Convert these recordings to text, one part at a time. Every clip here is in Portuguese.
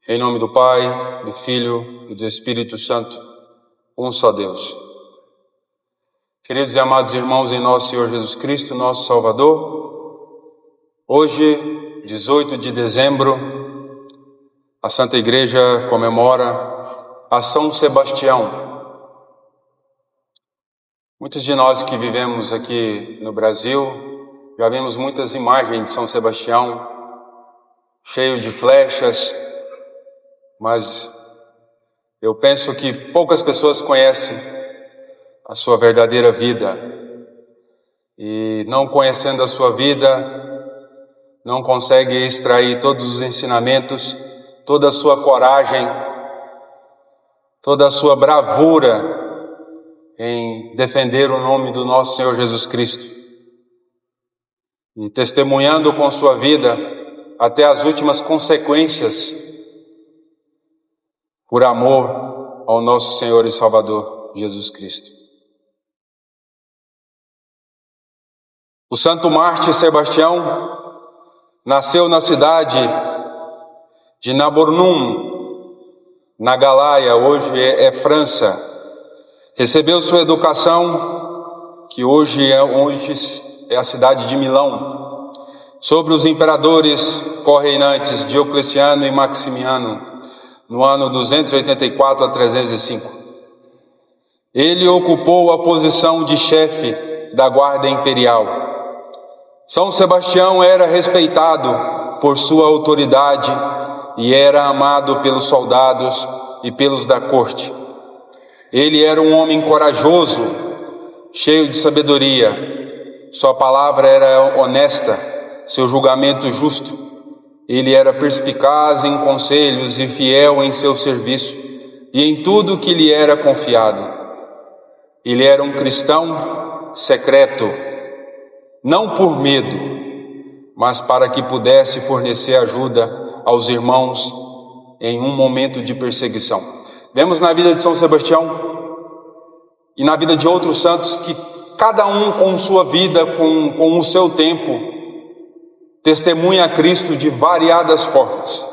Em nome do Pai, do Filho e do Espírito Santo, um só Deus. Queridos e amados irmãos em nosso Senhor Jesus Cristo, nosso Salvador, hoje, 18 de dezembro, a Santa Igreja comemora a São Sebastião. Muitos de nós que vivemos aqui no Brasil, já vimos muitas imagens de São Sebastião, cheio de flechas, mas eu penso que poucas pessoas conhecem a sua verdadeira vida. E não conhecendo a sua vida, não consegue extrair todos os ensinamentos, toda a sua coragem, toda a sua bravura em defender o nome do nosso Senhor Jesus Cristo. E testemunhando com sua vida até as últimas consequências, por amor ao nosso Senhor e Salvador Jesus Cristo. O santo mártir Sebastião nasceu na cidade de Nabornum, na Galáia, hoje é França. Recebeu sua educação, que hoje é a cidade de Milão, sobre os imperadores correinantes Diocleciano e Maximiano, no ano 284 a 305. Ele ocupou a posição de chefe da guarda imperial. São Sebastião era respeitado por sua autoridade e era amado pelos soldados e pelos da corte. Ele era um homem corajoso, cheio de sabedoria. Sua palavra era honesta, seu julgamento justo. Ele era perspicaz em conselhos e fiel em seu serviço e em tudo que lhe era confiado. Ele era um cristão secreto, não por medo, mas para que pudesse fornecer ajuda aos irmãos em um momento de perseguição. Vemos na vida de São Sebastião e na vida de outros santos que cada um com sua vida, com o seu tempo, testemunha a Cristo de variadas formas.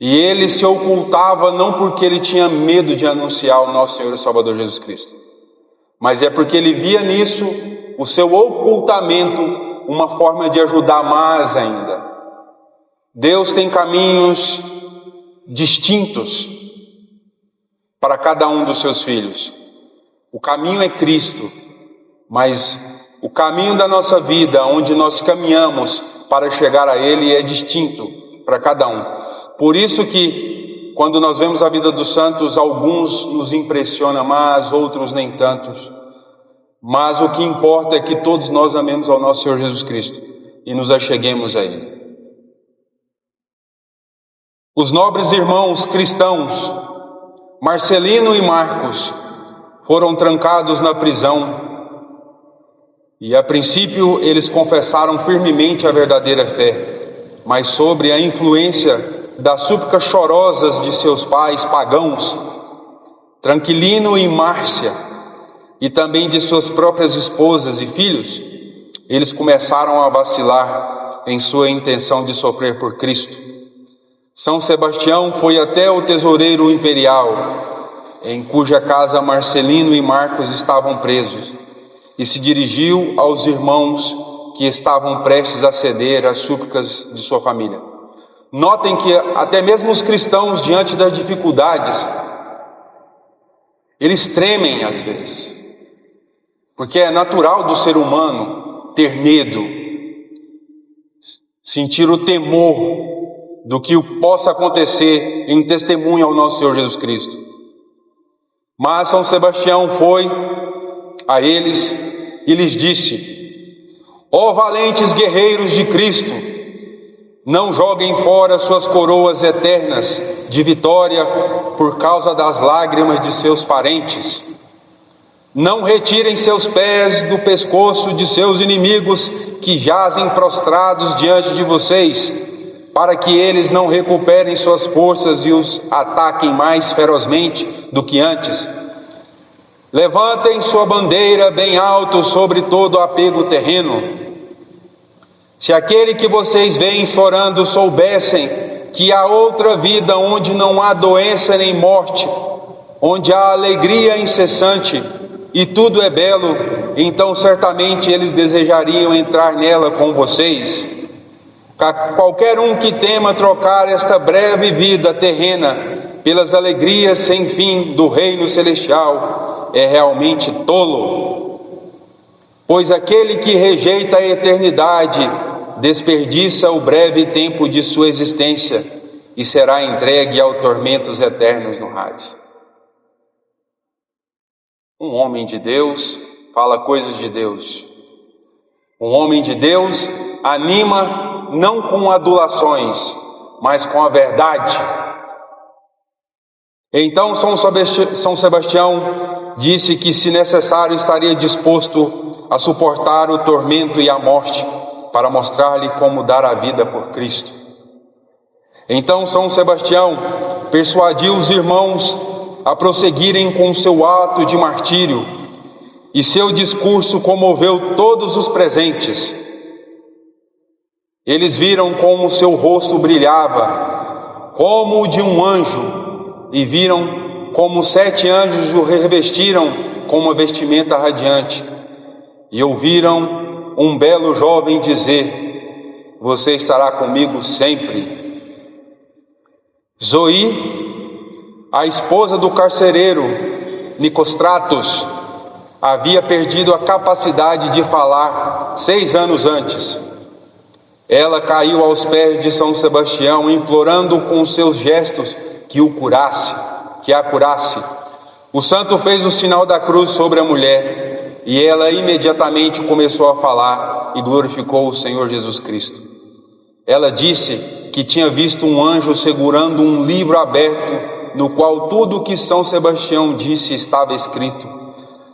E ele se ocultava não porque ele tinha medo de anunciar o nosso Senhor e Salvador Jesus Cristo, mas é porque ele via nisso o seu ocultamento uma forma de ajudar mais ainda. Deus tem caminhos distintos para cada um dos seus filhos. O caminho é Cristo, mas o caminho da nossa vida, onde nós caminhamos para chegar a Ele, é distinto para cada um. Por isso que, quando nós vemos a vida dos santos, alguns nos impressiona mais, outros nem tantos. Mas o que importa é que todos nós amemos ao nosso Senhor Jesus Cristo e nos acheguemos a Ele. Os nobres irmãos cristãos, Marcelino e Marcos, foram trancados na prisão. E a princípio eles confessaram firmemente a verdadeira fé, mas sobre a influência das súplicas chorosas de seus pais pagãos, Tranquilino e Márcia, e também de suas próprias esposas e filhos, eles começaram a vacilar em sua intenção de sofrer por Cristo. São Sebastião foi até o tesoureiro imperial, em cuja casa Marcelino e Marcos estavam presos, e se dirigiu aos irmãos que estavam prestes a ceder às súplicas de sua família. Notem que até mesmo os cristãos, diante das dificuldades, eles tremem às vezes, porque é natural do ser humano ter medo, sentir o temor do que possa acontecer em testemunho ao nosso Senhor Jesus Cristo. Mas São Sebastião foi a eles e lhes disse: ó valentes guerreiros de Cristo, Não joguem fora suas coroas eternas de vitória por causa das lágrimas de seus parentes. Não retirem seus pés do pescoço de seus inimigos que jazem prostrados diante de vocês, para que eles não recuperem suas forças e os ataquem mais ferozmente do que antes. Levantem sua bandeira bem alto sobre todo apego terreno. Se aquele que vocês veem chorando soubessem que há outra vida onde não há doença nem morte, onde há alegria incessante e tudo é belo, então certamente eles desejariam entrar nela com vocês. Qualquer um que tema trocar esta breve vida terrena pelas alegrias sem fim do reino celestial é realmente tolo. Pois aquele que rejeita a eternidade desperdiça o breve tempo de sua existência e será entregue aos tormentos eternos no Hades. Um homem de Deus fala coisas de Deus. Um homem de Deus anima não com adulações, mas com a verdade. Então São Sebastião disse que, se necessário, estaria disposto a suportar o tormento e a morte para mostrar-lhe como dar a vida por Cristo. Então São Sebastião persuadiu os irmãos a prosseguirem com seu ato de martírio, e seu discurso comoveu todos os presentes. Eles viram como seu rosto brilhava, como o de um anjo, e viram como 7 anjos o revestiram com uma vestimenta radiante, e ouviram um belo jovem dizer: você estará comigo sempre. Zoe, a esposa do carcereiro Nicostratos, havia perdido a capacidade de falar 6 anos antes. Ela caiu aos pés de São Sebastião, implorando com seus gestos que a curasse. O santo fez o sinal da cruz sobre a mulher, e ela imediatamente começou a falar e glorificou o Senhor Jesus Cristo. Ela disse que tinha visto um anjo segurando um livro aberto, no qual tudo o que São Sebastião disse estava escrito.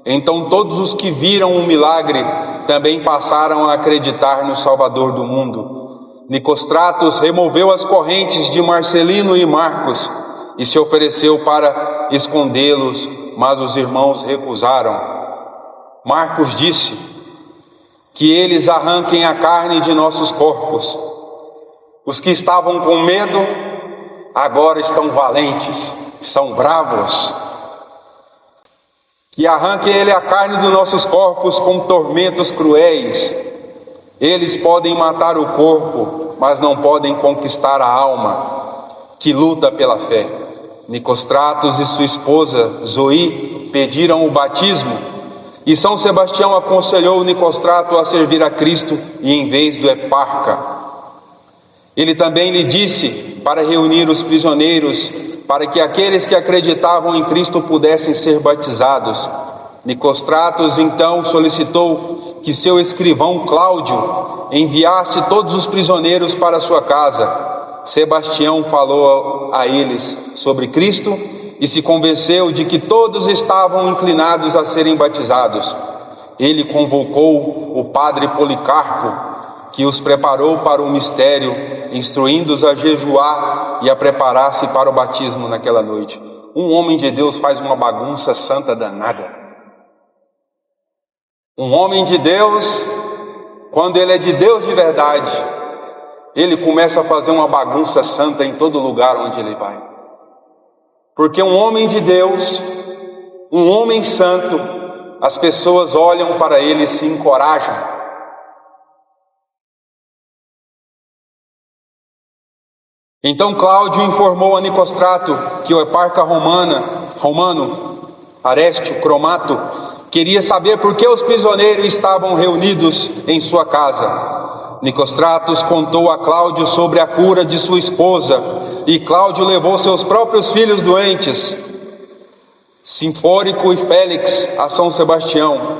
Então todos os que viram o milagre também passaram a acreditar no Salvador do mundo. Nicostratos removeu as correntes de Marcelino e Marcos e se ofereceu para escondê-los, mas os irmãos recusaram. Marcos disse que eles arranquem a carne de nossos corpos. Os que estavam com medo agora estão valentes, são bravos. Que arranque ele a carne dos nossos corpos com tormentos cruéis. Eles podem matar o corpo, mas não podem conquistar a alma, que luta pela fé. Nicostratos e sua esposa Zoe pediram o batismo, e São Sebastião aconselhou Nicostrato a servir a Cristo e em vez do eparca. Ele também lhe disse para reunir os prisioneiros, para que aqueles que acreditavam em Cristo pudessem ser batizados. Nicostratos então solicitou que seu escrivão Cláudio enviasse todos os prisioneiros para sua casa. Sebastião falou a eles sobre Cristo e se convenceu de que todos estavam inclinados a serem batizados. Ele convocou o padre Policarpo, que os preparou para o mistério, instruindo-os a jejuar e a preparar-se para o batismo naquela noite. Um homem de Deus faz uma bagunça santa danada. Um homem de Deus, quando ele é de Deus de verdade, ele começa a fazer uma bagunça santa em todo lugar onde ele vai. Porque um homem de Deus, um homem santo, as pessoas olham para ele e se encorajam. Então Cláudio informou a Nicostrato que o eparca romano Aréstio Cromato queria saber por que os prisioneiros estavam reunidos em sua casa. Nicostratus contou a Cláudio sobre a cura de sua esposa, e Cláudio levou seus próprios filhos doentes, Sinfórico e Félix, a São Sebastião.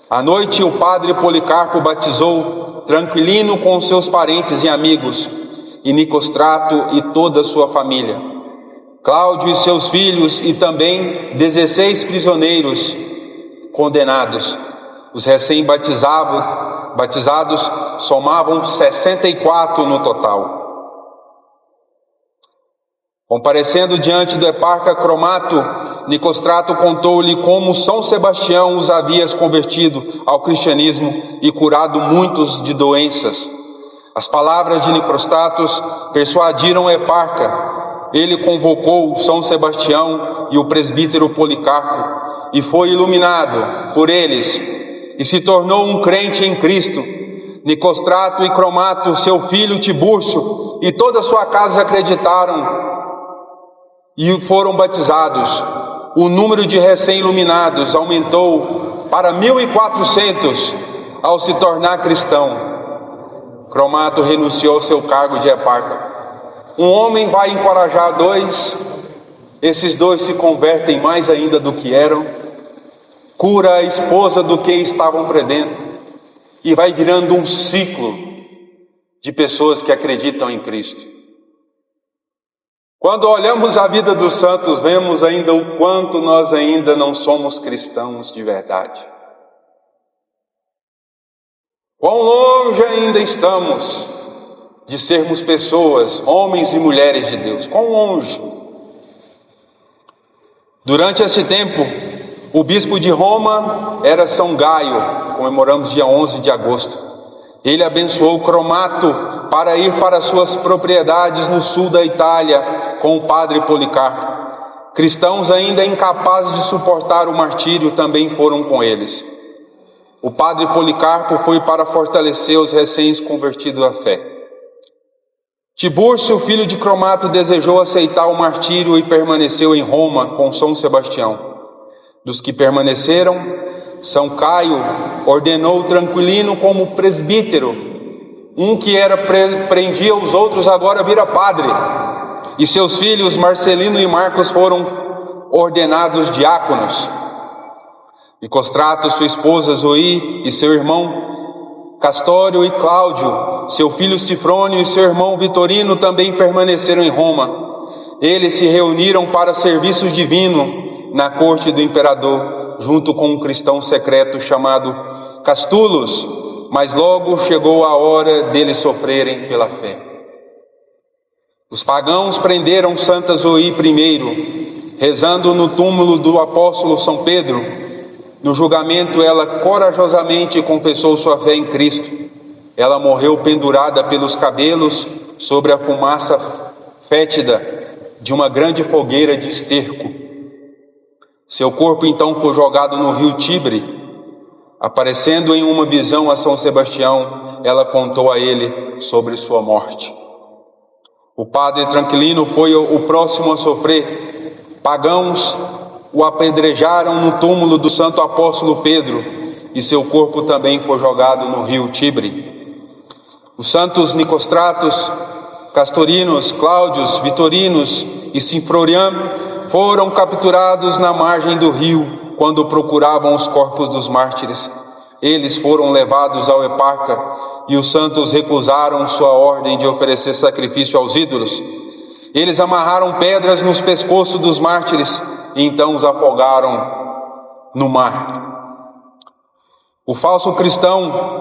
À noite o padre Policarpo batizou Tranquilino com seus parentes e amigos. e Nicóstrato e toda a sua família, Cláudio e seus filhos e também 16 prisioneiros condenados. Os recém-batizados somavam 64 no total. Comparecendo diante do eparca Cromato, Nicóstrato contou-lhe como São Sebastião os havia convertido ao cristianismo e curado muitos de doenças. As palavras de Nicóstrato persuadiram o eparca. Ele convocou São Sebastião e o presbítero Policarpo e foi iluminado por eles e se tornou um crente em Cristo. Nicóstrato e Cromato, seu filho Tibúrcio e toda a sua casa acreditaram e foram batizados. O número de recém-iluminados aumentou para 1.400 ao se tornar cristão. Cromato renunciou ao seu cargo de eparca. Um homem vai encorajar dois, esses dois se convertem mais ainda do que eram, cura a esposa do que estavam perdendo, e vai virando um ciclo de pessoas que acreditam em Cristo. Quando olhamos a vida dos santos, vemos ainda o quanto nós ainda não somos cristãos de verdade. Quão longe ainda estamos de sermos pessoas, homens e mulheres de Deus. Quão longe. Durante esse tempo, o bispo de Roma era São Gaio, comemoramos dia 11 de agosto. Ele abençoou Cromato para ir para suas propriedades no sul da Itália com o padre Policarpo. Cristãos ainda incapazes de suportar o martírio também foram com eles. O padre Policarpo foi para fortalecer os recém-convertidos à fé. Tibúrcio, filho de Cromato, desejou aceitar o martírio e permaneceu em Roma com São Sebastião. Dos que permaneceram, São Caio ordenou Tranquilino como presbítero. Um que era prendia os outros agora vira padre. E seus filhos Marcelino e Marcos foram ordenados diáconos. Nicóstrato, sua esposa Zoe e seu irmão Castório e Cláudio, seu filho Sifrônio e seu irmão Vitorino também permaneceram em Roma. Eles se reuniram para serviço divino na corte do imperador, junto com um cristão secreto chamado Castulos, mas logo chegou a hora deles sofrerem pela fé. Os pagãos prenderam Santa Zoe primeiro, rezando no túmulo do apóstolo São Pedro. No julgamento, ela corajosamente confessou sua fé em Cristo. Ela morreu pendurada pelos cabelos sobre a fumaça fétida de uma grande fogueira de esterco. Seu corpo então foi jogado no rio Tibre. Aparecendo em uma visão a São Sebastião, ela contou a ele sobre sua morte. O padre Tranquilino foi o próximo a sofrer. Pagãos o apedrejaram no túmulo do santo apóstolo Pedro, e seu corpo também foi jogado no rio Tibre. Os santos Nicóstratos, Castorinos, Cláudios, Vitorinos e Sinfrorian foram capturados na margem do rio quando procuravam os corpos dos mártires. Eles foram levados ao eparca e os santos recusaram sua ordem de oferecer sacrifício aos ídolos. Eles amarraram pedras nos pescoços dos mártires e então os afogaram no mar. O falso cristão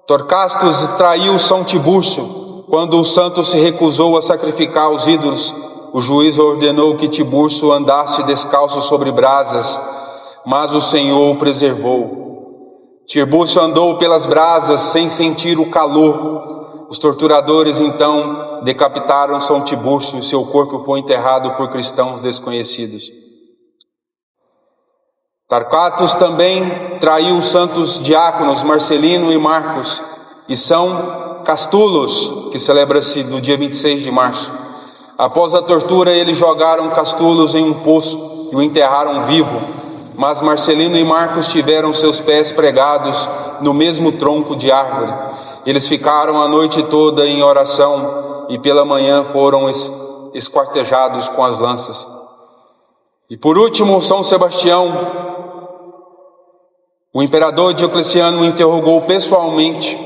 Torquastus traiu São Tibúrcio. Quando o santo se recusou a sacrificar os ídolos, o juiz ordenou que Tibúrcio andasse descalço sobre brasas, mas o Senhor o preservou. Tibúrcio andou pelas brasas sem sentir o calor. Os torturadores então decapitaram São Tibúrcio e seu corpo foi enterrado por cristãos desconhecidos. Torquatus também traiu os santos diáconos Marcelino e Marcos e São Castulos, que celebra-se no dia 26 de março. Após a tortura, eles jogaram Castulos em um poço e o enterraram vivo, mas Marcelino e Marcos tiveram seus pés pregados no mesmo tronco de árvore. Eles ficaram a noite toda em oração e pela manhã foram esquartejados com as lanças. E por último, São Sebastião. O imperador Diocleciano o interrogou pessoalmente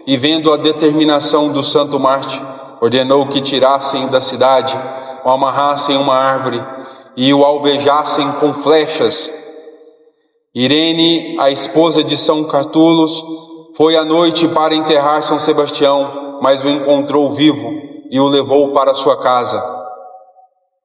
e, vendo a determinação do santo mártir, ordenou que tirassem da cidade, o amarrassem em uma árvore e o alvejassem com flechas. Irene, a esposa de São Catullus, foi à noite para enterrar São Sebastião, mas o encontrou vivo e o levou para sua casa.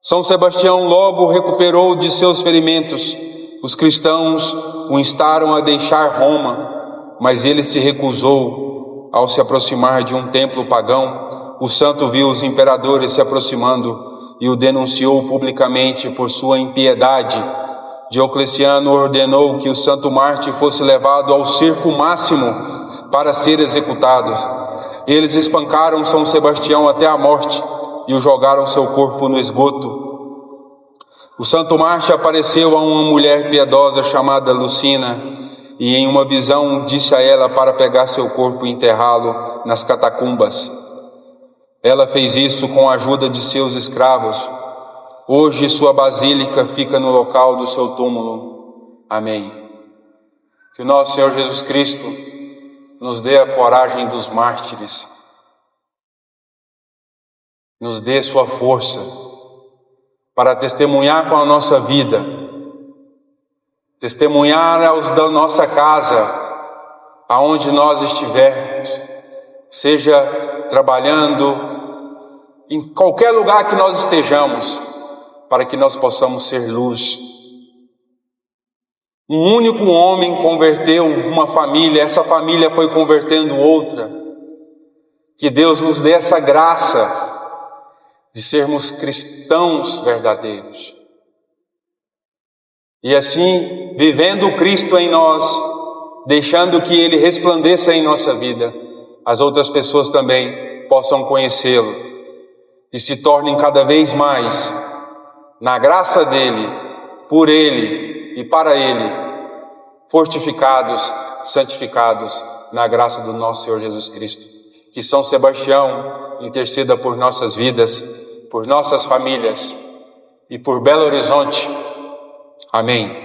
São Sebastião logo recuperou de seus ferimentos. Os cristãos o instaram a deixar Roma, mas ele se recusou. Ao se aproximar de um templo pagão, o santo viu os imperadores se aproximando e o denunciou publicamente por sua impiedade. Diocleciano ordenou que o santo mártir fosse levado ao circo máximo para ser executado. Eles espancaram São Sebastião até a morte e o jogaram seu corpo no esgoto. O santo mártir apareceu a uma mulher piedosa chamada Lucina e em uma visão disse a ela para pegar seu corpo e enterrá-lo nas catacumbas. Ela fez isso com a ajuda de seus escravos. Hoje sua basílica fica no local do seu túmulo. Amém. Que o nosso Senhor Jesus Cristo nos dê a coragem dos mártires, nos dê sua força para testemunhar com a nossa vida, testemunhar aos da nossa casa, aonde nós estivermos, seja trabalhando, em qualquer lugar que nós estejamos, para que nós possamos ser luz. Um único homem converteu uma família, essa família foi convertendo outra. Que Deus nos dê essa graça de sermos cristãos verdadeiros. E assim, vivendo o Cristo em nós, deixando que Ele resplandeça em nossa vida, as outras pessoas também possam conhecê-lo e se tornem cada vez mais, na graça dEle, por Ele e para Ele, fortificados, santificados na graça do nosso Senhor Jesus Cristo. Que São Sebastião interceda por nossas vidas, por nossas famílias e por Belo Horizonte. Amém.